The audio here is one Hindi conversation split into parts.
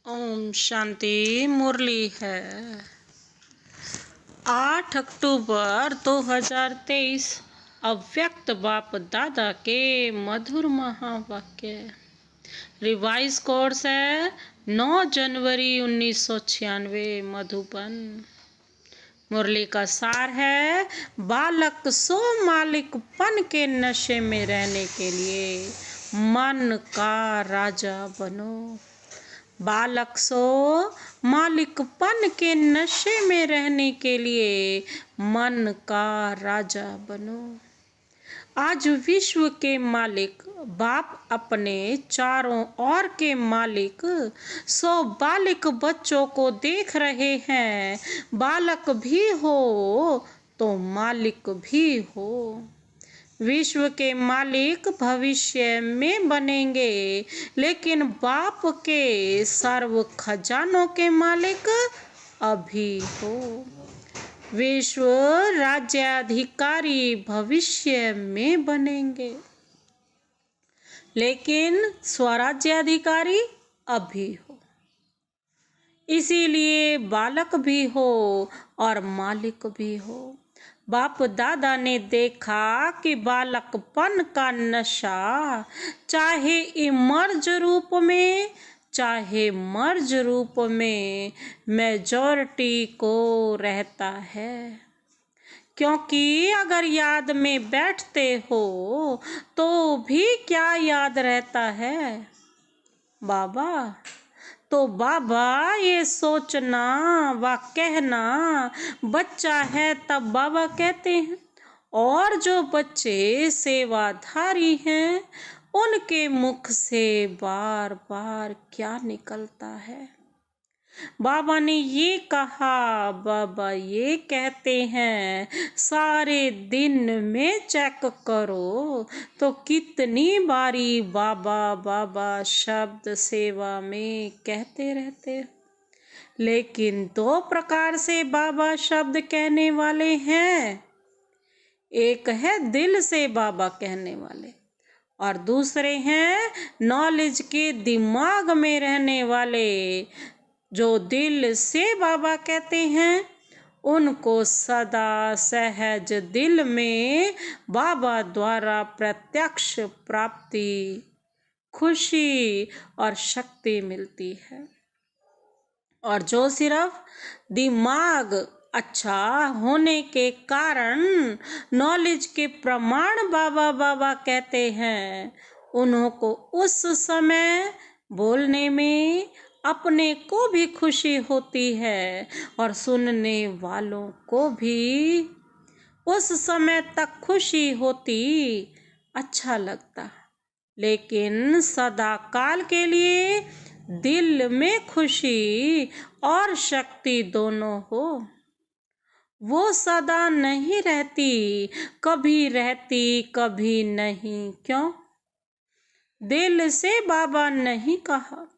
ओम शांति। मुरली है 8 अक्टूबर 2023। अव्यक्त बाप दादा के मधुर महावाक्य। रिवाइज कोर्स है 9 जनवरी 1996 मधुबन। मुरली का सार है, बालक सो मालिकपन के नशे में रहने के लिए मन का राजा बनो। बालक सो मालिकपन के नशे में रहने के लिए मन का राजा बनो। आज विश्व के मालिक बाप अपने चारों ओर के मालिक 100 बालिक बच्चों को देख रहे हैं। बालक भी हो तो मालिक भी हो। विश्व के मालिक भविष्य में बनेंगे, लेकिन बाप के सर्व खजानों के मालिक अभी हो। विश्व राज्याधिकारी भविष्य में बनेंगे, लेकिन स्वराज्याधिकारी अभी हो। इसीलिए बालक भी हो और मालिक भी हो। बाप दादा ने देखा कि बालकपन का नशा चाहे इमर्ज रूप में चाहे मर्ज रूप में मेजॉरिटी को रहता है। क्योंकि अगर याद में बैठते हो तो भी क्या याद रहता है बाबा। तो बाबा ये सोचना व कहना बच्चा है तब बाबा कहते हैं, और जो बच्चे सेवाधारी हैं उनके मुख से बार बार क्या निकलता है। बाबा ने ये कहा, बाबा ये कहते हैं, सारे दिन में चेक करो तो कितनी बारी बाबा बाबा शब्द सेवा में कहते रहते हो। लेकिन 2 प्रकार से बाबा शब्द कहने वाले हैं। एक है दिल से बाबा कहने वाले, और दूसरे हैं नॉलेज के दिमाग में रहने वाले। जो दिल से बाबा कहते हैं उनको सदा सहज दिल में बाबा द्वारा प्रत्यक्ष प्राप्ति, खुशी और शक्ति मिलती है। और जो सिर्फ दिमाग अच्छा होने के कारण नॉलेज के प्रमाण बाबा बाबा कहते हैं, उन्हों को उस समय बोलने में अपने को भी खुशी होती है और सुनने वालों को भी उस समय तक खुशी होती, अच्छा लगता। लेकिन सदा काल के लिए दिल में खुशी और शक्ति दोनों हो, वो सदा नहीं रहती, कभी रहती कभी नहीं। क्यों? दिल से बाबा नहीं कहा।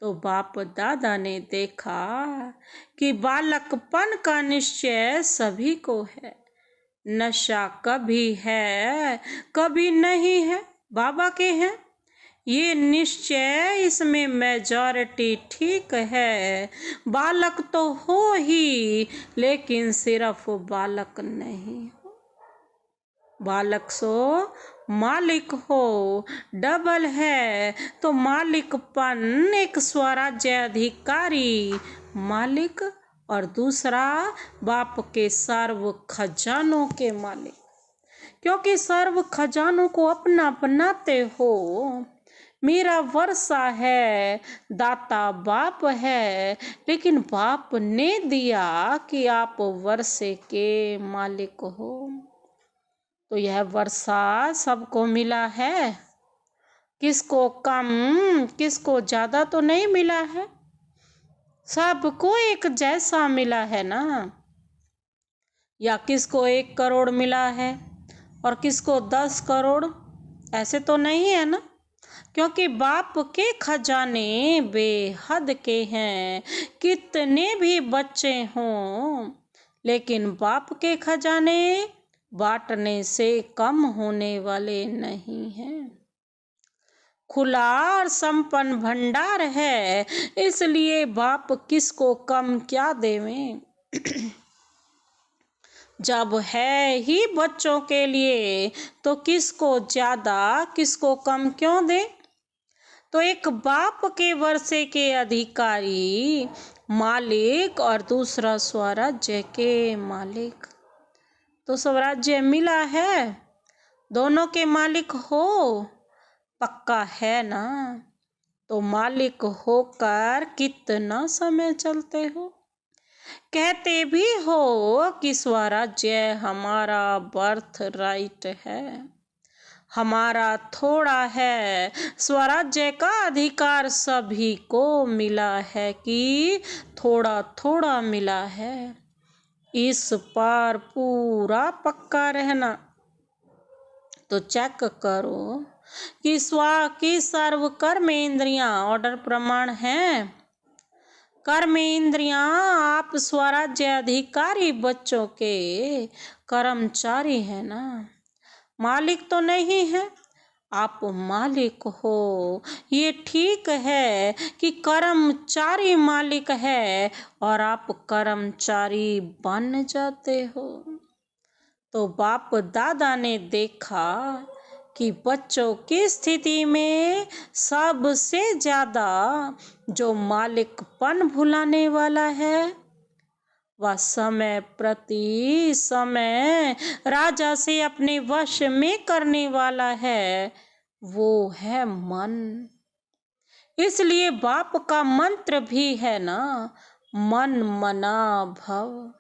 तो बाप दादा ने देखा कि बालकपन का निश्चय सभी को है। नशा कभी है कभी नहीं है, बाबा के हैं ये निश्चय, इसमें मेजॉरिटी ठीक है। बालक तो हो ही, लेकिन सिर्फ बालक नहीं हो। बालक सो मालिक हो, डबल है तो मालिकपन एक स्वराज्याधिकारी मालिक और दूसरा बाप के सर्व खजानों के मालिक। क्योंकि सर्व खजानों को अपना बनाते हो। मेरा वर्षा है, दाता बाप है, लेकिन बाप ने दिया कि आप वर्षे के मालिक हो। तो यह वर्षा सबको मिला है, किसको कम किसको ज़्यादा तो नहीं मिला है, सबको एक जैसा मिला है ना। या किसको 1 करोड़ मिला है और किसको 10 करोड़, ऐसे तो नहीं है ना। क्योंकि बाप के खजाने बेहद के हैं, कितने भी बच्चे हों, लेकिन बाप के खजाने बांटने से कम होने वाले नहीं हैं। खुला और संपन्न भंडार है, इसलिए बाप किसको कम क्या देवें। जब है ही बच्चों के लिए तो किसको ज्यादा किसको कम क्यों दे। तो एक बाप के वर्षे के अधिकारी मालिक और दूसरा स्वराज्य के मालिक। तो स्वराज्य मिला है, दोनों के मालिक हो, पक्का है ना। तो मालिक होकर कितना समय चलते हो। कहते भी हो कि स्वराज्य हमारा बर्थ राइट है, हमारा थोड़ा है। स्वराज्य का अधिकार सभी को मिला है कि थोड़ा थोड़ा मिला है। इस पर पूरा पक्का रहना। तो चेक करो कि सर्व कर्म इंद्रियां ऑर्डर प्रमाण हैं। कर्म इंद्रियां आप स्वराज्य अधिकारी बच्चों के कर्मचारी है ना, मालिक तो नहीं है। आप मालिक हो, ये ठीक है कि कर्मचारी मालिक है और आप कर्मचारी बन जाते हो। तो बाप दादा ने देखा कि बच्चों की स्थिति में सबसे ज्यादा जो मालिकपन भुलाने वाला है वह समय प्रति समय राजा से अपने वश में करने वाला है, वो है मन। इसलिए बाप का मंत्र भी है ना, मन मना भव।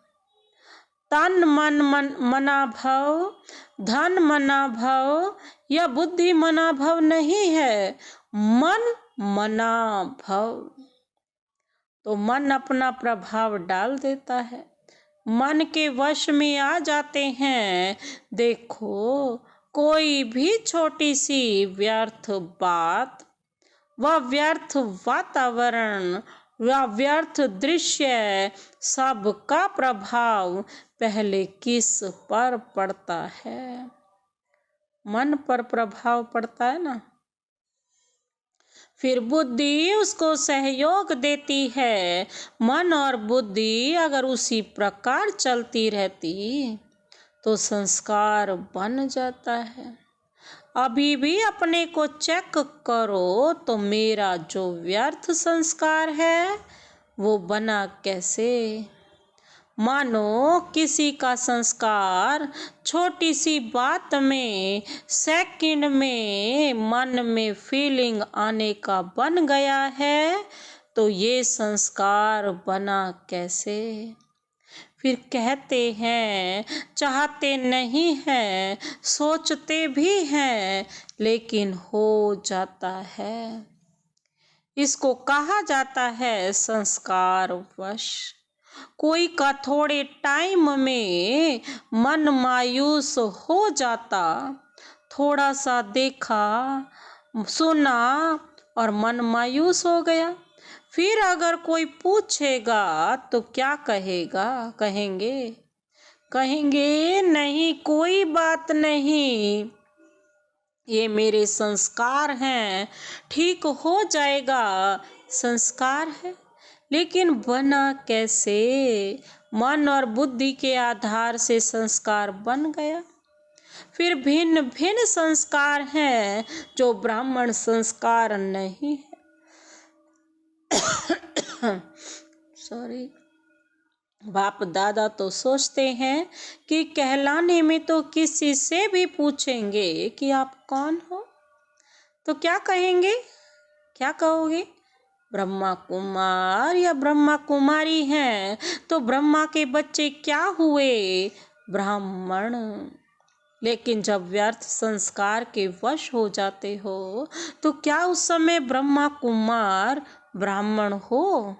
तन मन मना भव, धन मना भव या बुद्धि मना भव नहीं है, मन मना भव। तो मन अपना प्रभाव डाल देता है, मन के वश में आ जाते हैं। देखो कोई भी छोटी सी व्यर्थ बात व व्यर्थ वातावरण व व्यर्थ दृश्य, सबका प्रभाव पहले किस पर पड़ता है, मन पर प्रभाव पड़ता है ना। फिर बुद्धि उसको सहयोग देती है। मन और बुद्धि अगर उसी प्रकार चलती रहती तो संस्कार बन जाता है। अभी भी अपने को चेक करो तो मेरा जो व्यर्थ संस्कार है वो बना कैसे। मानो किसी का संस्कार छोटी सी बात में सेकंड में मन में फीलिंग आने का बन गया है, तो ये संस्कार बना कैसे। फिर कहते हैं चाहते नहीं हैं, सोचते भी हैं, लेकिन हो जाता है। इसको कहा जाता है संस्कार वश। कोई का थोड़े टाइम में मन मायूस हो जाता, थोड़ा सा देखा सुना और मन मायूस हो गया। फिर अगर कोई पूछेगा तो क्या कहेंगे नहीं कोई बात नहीं, ये मेरे संस्कार हैं, ठीक हो जाएगा, संस्कार है। लेकिन बना कैसे। मन और बुद्धि के आधार से संस्कार बन गया। फिर भिन्न भिन्न संस्कार हैं जो ब्राह्मण संस्कार नहीं है। सॉरी। बाप दादा तो सोचते हैं कि कहलाने में तो किसी से भी पूछेंगे कि आप कौन हो तो क्या कहेंगे, क्या कहोगे, ब्रह्मा कुमार या ब्रह्मा कुमारी हैं। तो ब्रह्मा के बच्चे क्या हुए, ब्राह्मण। लेकिन जब व्यर्थ संस्कार के वश हो जाते हो तो क्या उस समय ब्रह्मा कुमार ब्राह्मण हो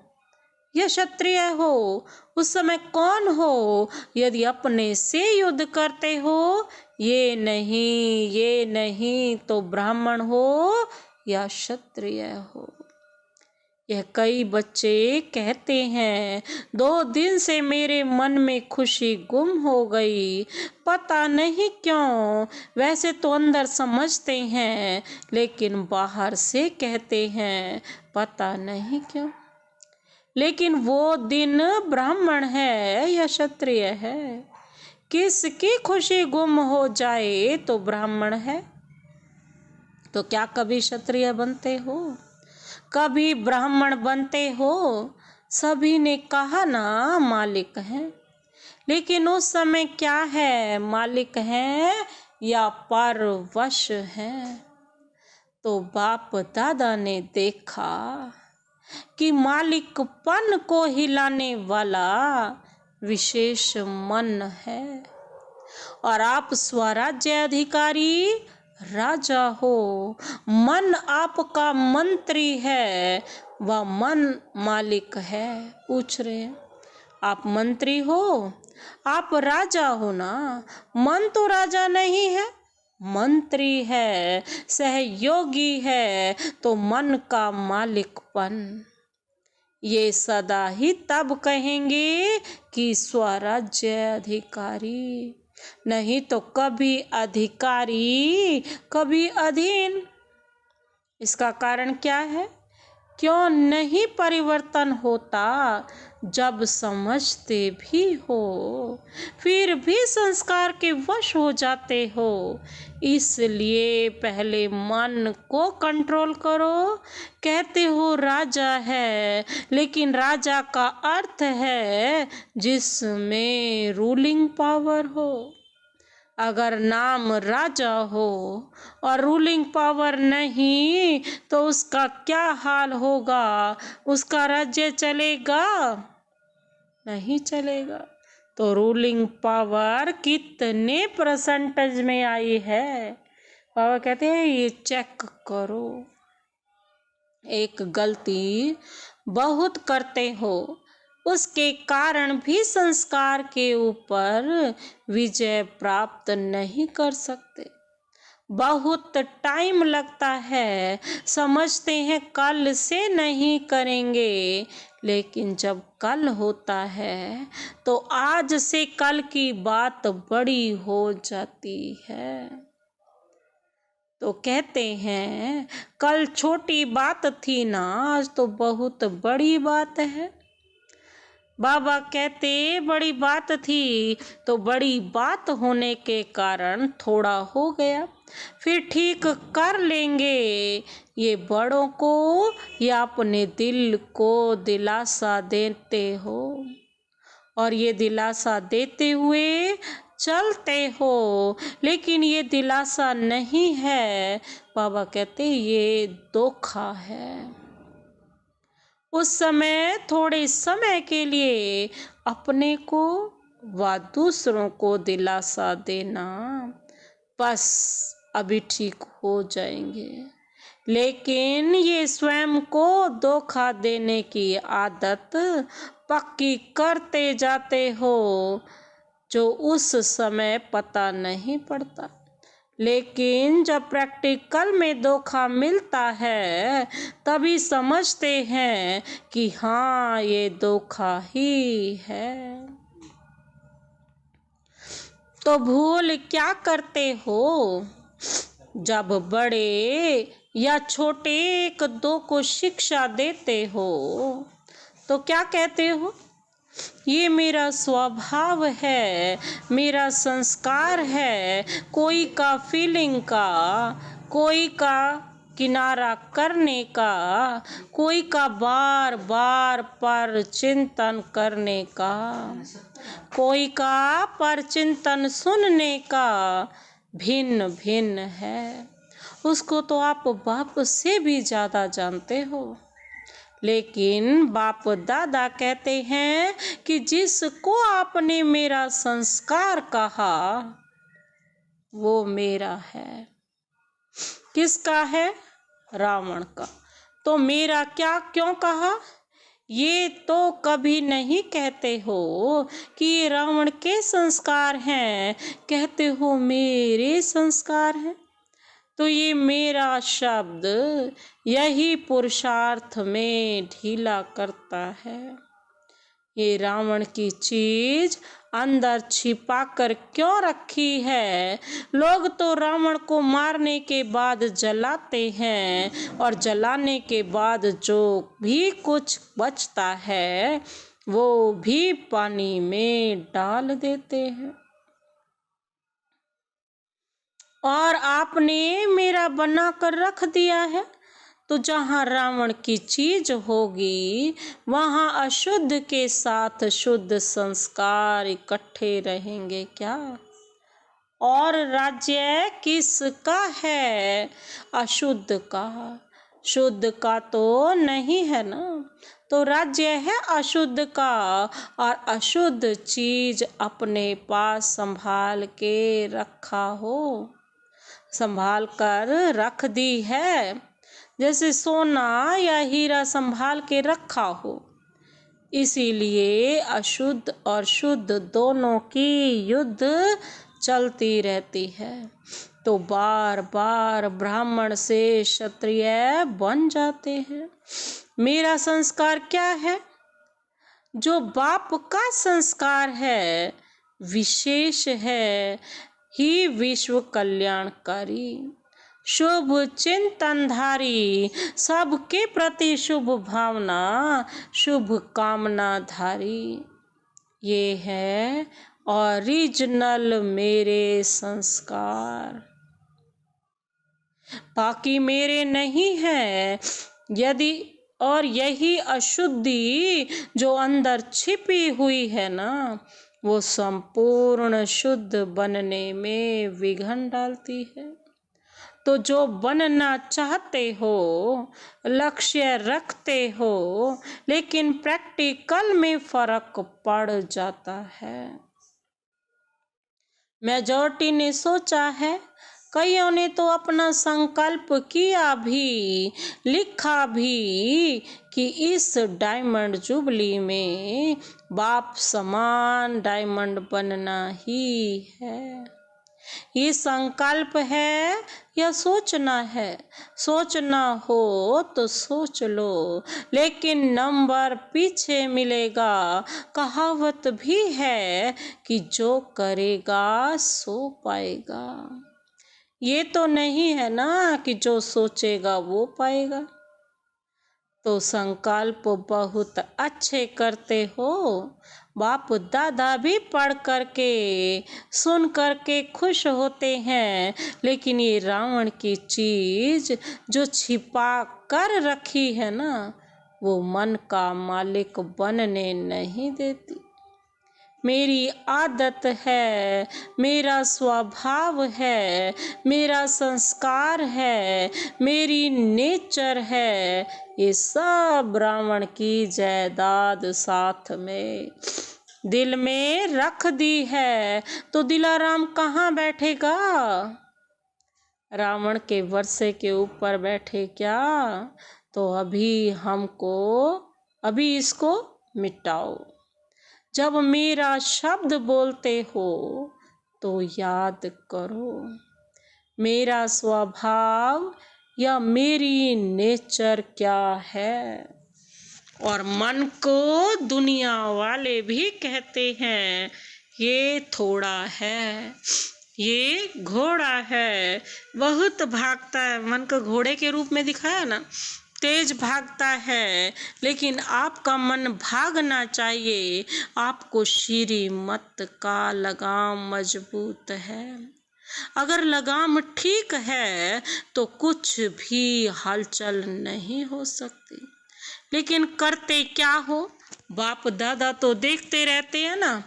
या क्षत्रिय हो, उस समय कौन हो। यदि अपने से युद्ध करते हो, ये नहीं तो ब्राह्मण हो या क्षत्रिय हो। यह कई बच्चे कहते हैं, 2 दिन से मेरे मन में खुशी गुम हो गई, पता नहीं क्यों। वैसे तो अंदर समझते हैं, लेकिन बाहर से कहते हैं, पता नहीं क्यों। लेकिन वो दिन ब्राह्मण है या क्षत्रिय है? किसकी खुशी गुम हो जाए तो ब्राह्मण है। तो क्या कभी क्षत्रिय बनते हो, कभी ब्राह्मण बनते हो? सभी ने कहा ना मालिक है, लेकिन उस समय क्या है, मालिक है या परवश है? तो बाप दादा ने देखा कि मालिकपन को हिलाने वाला विशेष मन है, और आप स्वराज्य अधिकारी राजा हो। मन आपका मंत्री है, वह मन मालिक है। पूछ रहे हैं, आप मंत्री हो, आप राजा हो ना? मन तो राजा नहीं है, मंत्री है, सहयोगी है। तो मन का मालिकपन ये सदा ही तब कहेंगे कि स्वराज्य अधिकारी, नहीं तो कभी अधिकारी कभी अधीन। इसका कारण क्या है? क्यों नहीं परिवर्तन होता? जब समझते भी हो फिर भी संस्कार के वश हो जाते हो। इसलिए पहले मन को कंट्रोल करो। कहते हो राजा है, लेकिन राजा का अर्थ है जिसमें रूलिंग पावर हो। अगर नाम राजा हो और रूलिंग पावर नहीं, तो उसका क्या हाल होगा? उसका राज्य चलेगा? नहीं चलेगा। तो रूलिंग पावर कितने परसेंटेज में आई है? बाबा कहते हैं ये चेक करो। एक गलती बहुत करते हो, उसके कारण भी संस्कार के ऊपर विजय प्राप्त नहीं कर सकते। बहुत टाइम लगता है, समझते हैं कल से नहीं करेंगे, लेकिन जब कल होता है तो आज से कल की बात बड़ी हो जाती है। तो कहते हैं कल छोटी बात थी ना, आज तो बहुत बड़ी बात है। बाबा कहते बड़ी बात थी, तो बड़ी बात होने के कारण थोड़ा हो गया, फिर ठीक कर लेंगे। ये बड़ों को या अपने दिल को दिलासा देते हो, और ये दिलासा देते हुए चलते हो, लेकिन ये दिलासा नहीं है। बाबा कहते ये धोखा है। उस समय थोड़े समय के लिए अपने को व दूसरों को दिलासा देना, बस अभी ठीक हो जाएंगे। लेकिन ये स्वयं को धोखा देने की आदत पक्की करते जाते हो, जो उस समय पता नहीं पड़ता। लेकिन जब प्रैक्टिकल में धोखा मिलता है, तभी समझते हैं कि हाँ ये धोखा ही है। तो भूल क्या करते हो? जब बड़े या छोटे एक दो को शिक्षा देते हो, तो क्या कहते हो? ये मेरा स्वभाव है, मेरा संस्कार है। कोई का फीलिंग का, कोई का किनारा करने का, कोई का बार बार पर चिंतन करने का, कोई का पर चिंतन सुनने का भिन्न भिन्न है। उसको तो आप बाप से भी ज़्यादा जानते हो। लेकिन बाप दादा कहते हैं कि जिसको आपने मेरा संस्कार कहा वो मेरा है। किसका है? रावण का। तो मेरा क्या क्यों कहा? ये तो कभी नहीं कहते हो कि ये रावण के संस्कार हैं, कहते हो मेरे संस्कार हैं। तो ये मेरा शब्द यही पुरुषार्थ में ढीला करता है। ये रावण की चीज अंदर छिपा कर क्यों रखी है? लोग तो रावण को मारने के बाद जलाते हैं और जलाने के बाद जो भी कुछ बचता है वो भी पानी में डाल देते हैं। और आपने मेरा बना कर रख दिया है, तो जहाँ रावण की चीज होगी वहाँ अशुद्ध के साथ शुद्ध संस्कार इकट्ठे रहेंगे क्या? और राज्य किसका है? अशुद्ध का। शुद्ध का तो नहीं है ना, तो राज्य है अशुद्ध का। और अशुद्ध चीज अपने पास संभाल के रखा हो, संभाल कर रख दी है, जैसे सोना या हीरा संभाल के रखा हो। इसीलिए अशुद्ध और शुद्ध दोनों की युद्ध चलती रहती है। तो बार बार ब्राह्मण से क्षत्रिय बन जाते हैं। मेरा संस्कार क्या है? जो बाप का संस्कार है, विशेष है, ही विश्व कल्याणकारी, शुभ चिंतनधारी, सबके प्रति शुभ भावना, शुभ कामना धारी। ये है ओरिजिनल मेरे संस्कार, बाकी मेरे नहीं है। यदि और यही अशुद्धि जो अंदर छिपी हुई है ना, वो संपूर्ण शुद्ध बनने में विघ्न डालती है। तो जो बनना चाहते हो, लक्ष्य रखते हो, लेकिन प्रैक्टिकल में फर्क पड़ जाता है। मेजॉरिटी ने सोचा है, कईयों ने तो अपना संकल्प किया भी, लिखा भी कि इस डायमंड जुबली में बाप समान डायमंड बनना ही है। ये संकल्प है या सोचना है? सोचना हो तो सोच लो, लेकिन नंबर पीछे मिलेगा। कहावत भी है कि जो करेगा सो पाएगा। ये तो नहीं है ना कि जो सोचेगा वो पाएगा। तो संकल्प बहुत अच्छे करते हो। बाप दादा भी पढ़ करके सुन करके खुश होते हैं, लेकिन ये रावण की चीज जो छिपा कर रखी है ना, वो मन का मालिक बनने नहीं देती। मेरी आदत है, मेरा स्वभाव है, मेरा संस्कार है, मेरी नेचर है, ये सब रावण की जायदाद साथ में दिल में रख दी है। तो दिलाराम कहाँ बैठेगा? रावण के वर्षे के ऊपर बैठे क्या? तो अभी इसको मिटाओ। जब मेरा शब्द बोलते हो तो याद करो, मेरा स्वभाव या मेरी नेचर क्या है। और मन को दुनिया वाले भी कहते हैं ये थोड़ा है, ये घोड़ा है, बहुत भागता है। मन को घोड़े के रूप में दिखाया ना, तेज भागता है, लेकिन आपका मन भागना चाहिए। आपको श्री मत का लगाम मजबूत है। अगर लगाम ठीक है तो कुछ भी हलचल नहीं हो सकती। लेकिन करते क्या हो? बाप दादा तो देखते रहते हैं ना,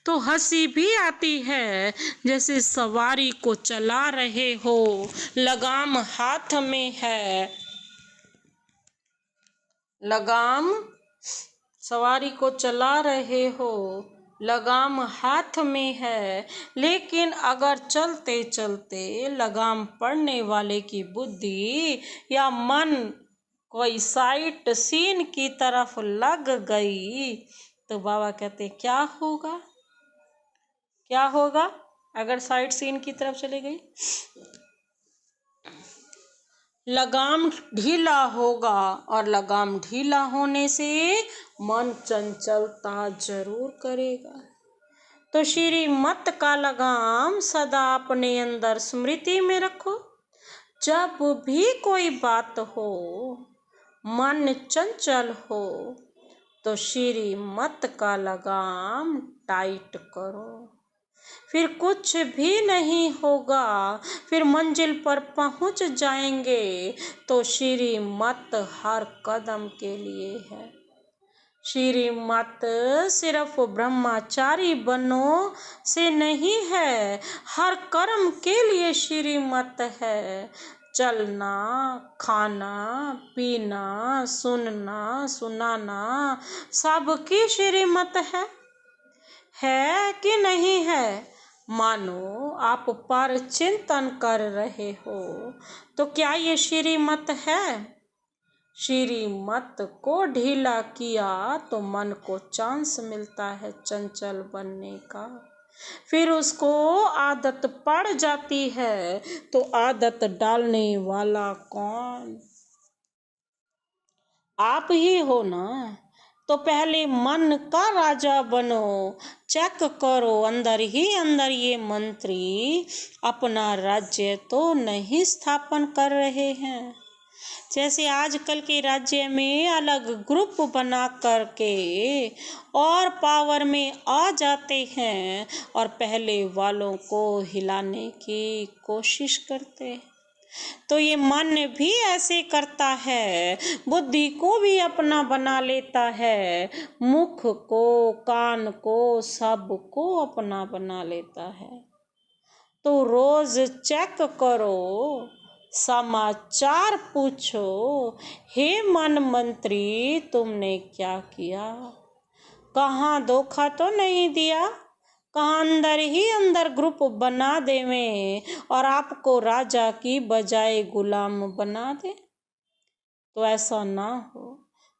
तो हंसी भी आती है। जैसे सवारी को चला रहे हो, लगाम हाथ में है, लगाम सवारी को चला रहे हो, लगाम हाथ में है, लेकिन अगर चलते चलते लगाम पड़ने वाले की बुद्धि या मन कोई साइट सीन की तरफ लग गई, तो बाबा कहते क्या होगा? क्या होगा अगर साइट सीन की तरफ चली गई? लगाम ढीला होगा और लगाम ढीला होने से मन चंचलता जरूर करेगा। तो श्रीमत का लगाम सदा अपने अंदर स्मृति में रखो। जब भी कोई बात हो, मन चंचल हो, तो श्रीमत का लगाम टाइट करो। फिर कुछ भी नहीं होगा, फिर मंजिल पर पहुंच जाएंगे। तो श्रीमत हर कदम के लिए है। श्रीमत सिर्फ ब्रह्मचारी बनो से नहीं है, हर कर्म के लिए श्रीमत है। चलना, खाना, पीना, सुनना, सुनाना सबकी श्रीमत है कि नहीं है? मानो आप पर चिंतन कर रहे हो, तो क्या ये श्रीमत है? श्रीमत को ढीला किया तो मन को चांस मिलता है चंचल बनने का। फिर उसको आदत पड़ जाती है, तो आदत डालने वाला कौन? आप ही हो ना। तो पहले मन का राजा बनो। चेक करो अंदर ही अंदर ये मंत्री अपना राज्य तो नहीं स्थापन कर रहे हैं। जैसे आजकल के राज्य में अलग ग्रुप बना करके और पावर में आ जाते हैं और पहले वालों को हिलाने की कोशिश करते हैं। तो ये मन भी ऐसे करता है, बुद्धि को भी अपना बना लेता है, मुख को, कान को, सब को अपना बना लेता है। तो रोज चेक करो, समाचार पूछो, हे मन मंत्री तुमने क्या किया? कहाँ धोखा तो नहीं दिया? कहाँ अंदर ही अंदर ग्रुप बना देवें और आपको राजा की बजाय गुलाम बना दे? तो ऐसा ना हो।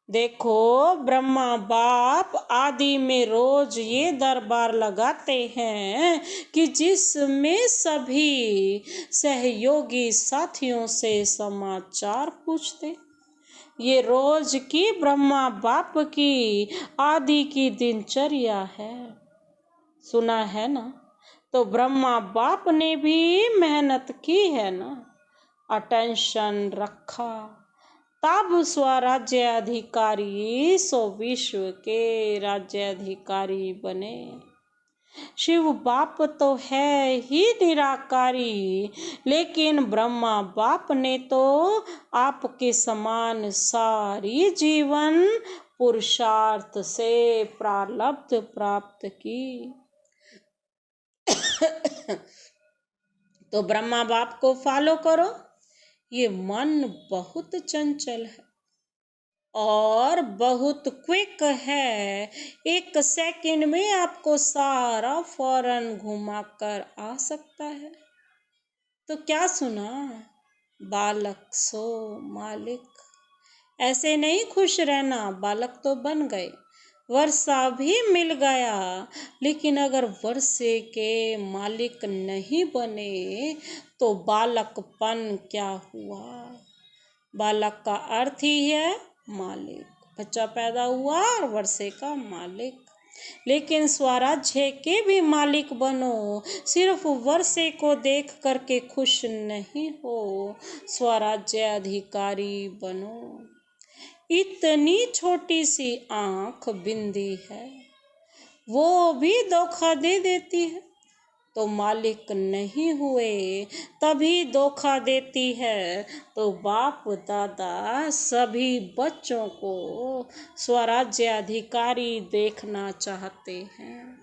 देखो ब्रह्मा बाप आदि में रोज ये दरबार लगाते हैं कि जिसमें सभी सहयोगी साथियों से समाचार पूछते। ये रोज की ब्रह्मा बाप की आदि की दिनचर्या है। सुना है ना? तो ब्रह्मा बाप ने भी मेहनत की है ना, अटेंशन रखा, तब स्वराज्य अधिकारी सो विश्व के राज्य अधिकारी बने। शिव बाप तो है ही निराकारी, लेकिन ब्रह्मा बाप ने तो आपके समान सारी जीवन पुरुषार्थ से प्रारब्ध प्राप्त की। तो ब्रह्मा बाप को फॉलो करो। ये मन बहुत चंचल है और बहुत क्विक है। 1 सेकंड में आपको सारा फौरन घुमा कर आ सकता है। तो क्या सुना? बालक सो मालिक। ऐसे नहीं खुश रहना, बालक तो बन गए, वर्षा भी मिल गया, लेकिन अगर वर्षे के मालिक नहीं बने तो बालकपन क्या हुआ? बालक का अर्थ ही है मालिक। बच्चा पैदा हुआ और वर्षे का मालिक। लेकिन स्वराज्य के भी मालिक बनो। सिर्फ वर्षे को देख करके खुश नहीं हो, स्वराज्य अधिकारी बनो। इतनी छोटी सी आंख बिंदी है, वो भी धोखा दे देती है। तो मालिक नहीं हुए तभी धोखा देती है। तो बाप दादा सभी बच्चों को स्वराज्य अधिकारी देखना चाहते हैं।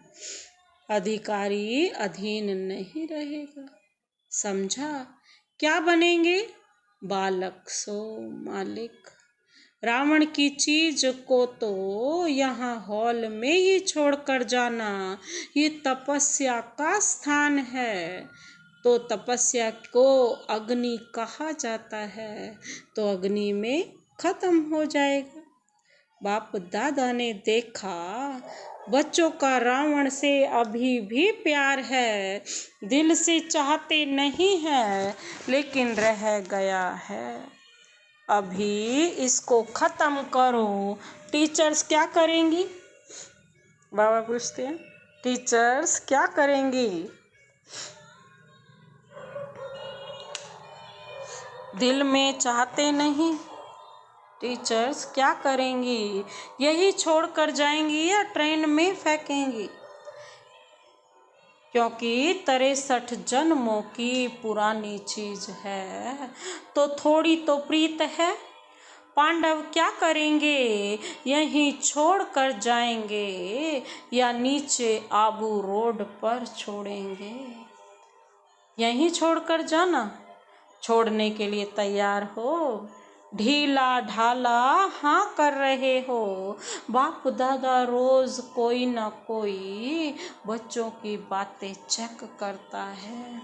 अधिकारी अधीन नहीं रहेगा। समझा? क्या बनेंगे? बालक सो मालिक। रावण की चीज को तो यहाँ हॉल में ही छोड़कर जाना। ये तपस्या का स्थान है। तो तपस्या को अग्नि कहा जाता है, तो अग्नि में खत्म हो जाएगा। बाप दादा ने देखा बच्चों का रावण से अभी भी प्यार है, दिल से चाहते नहीं है, लेकिन रह गया है। अभी इसको खत्म करो। टीचर्स क्या करेंगी? बाबा पूछते हैं, टीचर्स क्या करेंगी? दिल में चाहते नहीं, टीचर्स क्या करेंगी? यही छोड़ कर जाएंगी या ट्रेन में फेंकेंगी? क्योंकि 63 जन्मों की पुरानी चीज है, तो थोड़ी तो प्रीत है। पांडव क्या करेंगे? यहीं छोड़ कर जाएंगे या नीचे आबू रोड पर छोड़ेंगे? यहीं छोड़कर जाना, छोड़ने के लिए तैयार हो? ढीला ढाला हाँ कर रहे हो? बाप दादा रोज कोई ना कोई बच्चों की बातें चेक करता है।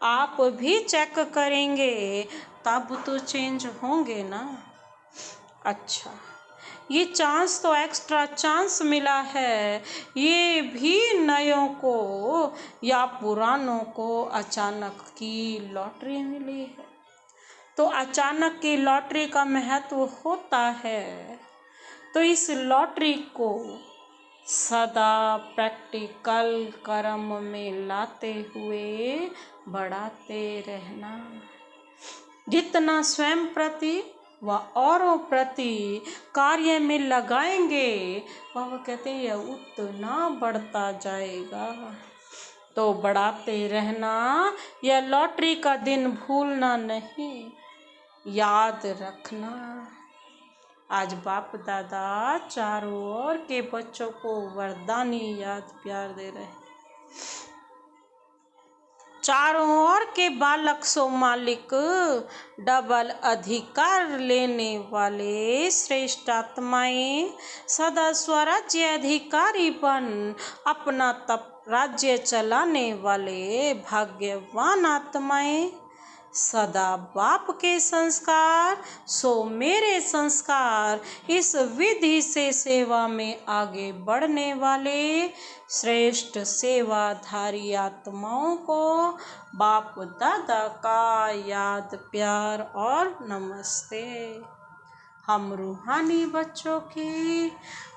आप भी चेक करेंगे तब तो चेंज होंगे ना। अच्छा, ये चांस तो एक्स्ट्रा चांस मिला है, ये भी नयों को या पुरानों को अचानक की लॉटरी मिली है। तो अचानक की लॉटरी का महत्व होता है, तो इस लॉटरी को सदा प्रैक्टिकल कर्म में लाते हुए बढ़ाते रहना। जितना स्वयं प्रति व औरों प्रति कार्य में लगाएंगे, वह कहते हैं यह उतना बढ़ता जाएगा। तो बढ़ाते रहना, यह लॉटरी का दिन भूलना नहीं, याद रखना। आज बाप दादा चारों ओर के बच्चों को वरदानी याद प्यार दे रहे हैं। चारों ओर के बालक सो मालिक, डबल अधिकार लेने वाले श्रेष्ठ आत्माएं, सदा स्वराज्य अधिकारी बन अपना तप राज्य चलाने वाले भाग्यवान आत्माएं। सदा बाप के संस्कार सो मेरे संस्कार, इस विधि से सेवा में आगे बढ़ने वाले श्रेष्ठ सेवाधारी आत्माओं को बाप दादा का याद प्यार और नमस्ते। हम रूहानी बच्चों की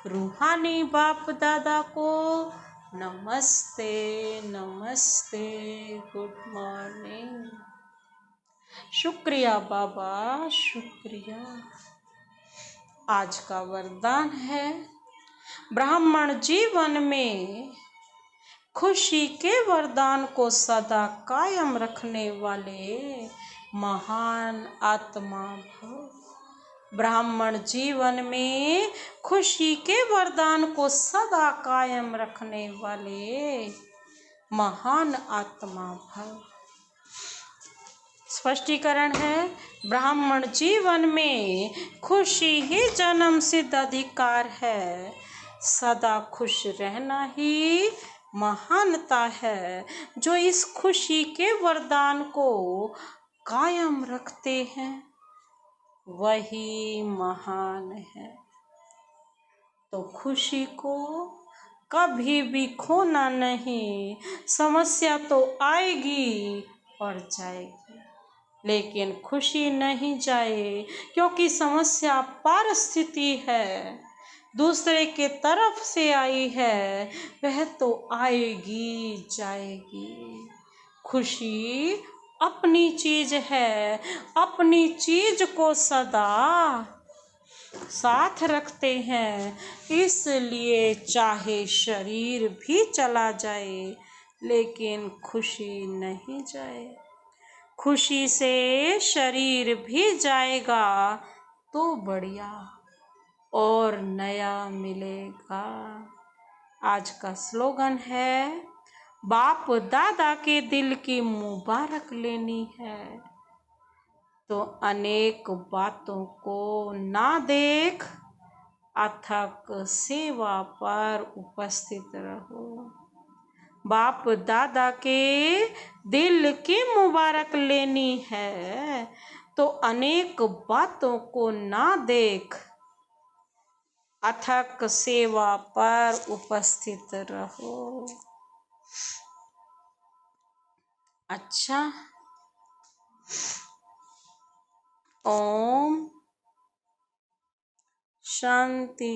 रूहानी बाप दादा को नमस्ते नमस्ते, गुड मॉर्निंग। शुक्रिया बाबा, शुक्रिया। आज का वरदान है, ब्राह्मण जीवन में खुशी के वरदान को सदा कायम रखने वाले महान आत्मा भव। ब्राह्मण जीवन में खुशी के वरदान को सदा कायम रखने वाले महान आत्मा भव। स्पष्टीकरण है, ब्राह्मण जीवन में खुशी ही जन्म सिद्ध अधिकार है। सदा खुश रहना ही महानता है। जो इस खुशी के वरदान को कायम रखते हैं वही महान है। तो खुशी को कभी भी खोना नहीं। समस्या तो आएगी और जाएगी, लेकिन खुशी नहीं जाए, क्योंकि समस्या परिस्थिति है, दूसरे के तरफ से आई है, वह तो आएगी जाएगी। खुशी अपनी चीज है, अपनी चीज को सदा साथ रखते हैं, इसलिए चाहे शरीर भी चला जाए लेकिन खुशी नहीं जाए। खुशी से शरीर भी जाएगा तो बढ़िया और नया मिलेगा। आज का स्लोगन है, बाप दादा के दिल की मुबारक लेनी है तो अनेक बातों को ना देख, अथक सेवा पर उपस्थित रहो। बाप दादा के दिल की मुबारक लेनी है तो अनेक बातों को ना देख, अथक सेवा पर उपस्थित रहो। अच्छा, ओम शांति।